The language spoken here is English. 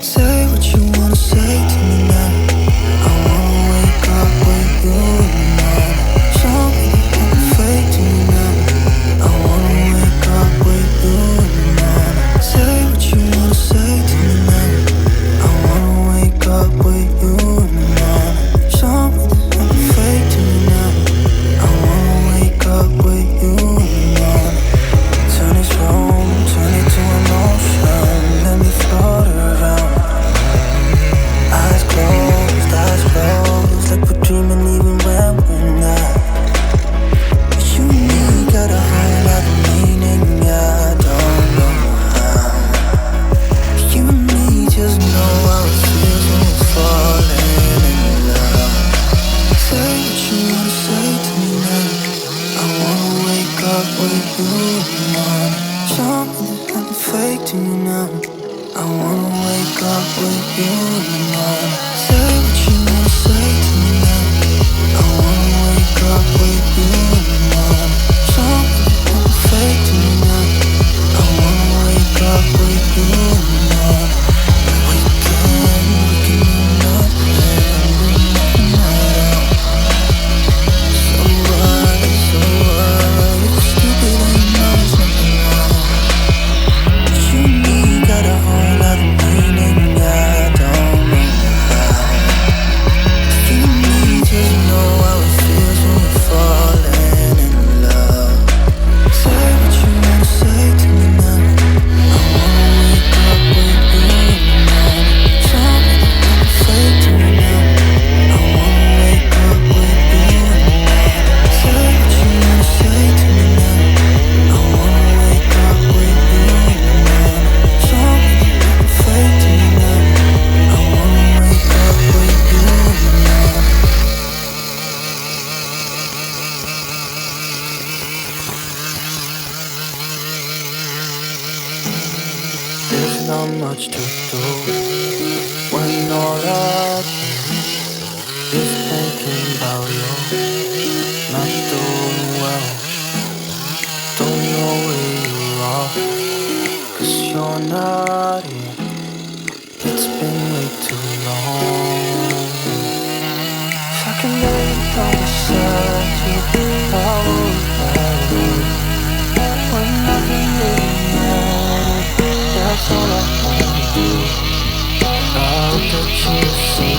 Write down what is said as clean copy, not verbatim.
Say what you wanna say to me now. I wanna wake up with you in the morning. Show me that you're fake to me now. I wanna wake up with you in the morning. Say what you wanna say to me now. I wanna wake up with you in the morning. Show me that you're fake to me now. I wanna wake up with you in the morning. Turn this room, turn it to an ocean. Let me float around. Eyes closed, like we're dreaming even when we're not. But you and me got a whole lot of meaning, yeah, I don't know how. But you and me just know how it feels when we're falling in love. Say what you wanna say to me now. I wanna wake up with you in the morning. Show me that I'm fake to you now. I wanna wake up with you in the morning. Say what you wanna say to me now. I wanna wake up with you in the morning. Show me that I'm fake to me now. I wanna wake up with you in the morning. We can do nothing, do nothing at all. So what, so what? If it's stupid and you know there's nothing wrong. But you and me got a whole lot of meaning, yeah, I don't know how. You and me just know how it feels when we're falling in love. Say what you wanna say to me now. I wanna wake up with you in the morning. Show me that I'm fake to me now. I wanna wake up with you in the morning. Say what you wanna say to me now. I wanna wake up with you in the morning. Show me that I'm fake to me now. I wanna wake up with you in the morning. There's not much to do when all I do is thinking about you. Not doing well, don't know where you are, 'cause you're not here. It's been way too long. If I can lay down beside you, I would, I would. When nothing really matters, that's all I wanna do. I hope that you see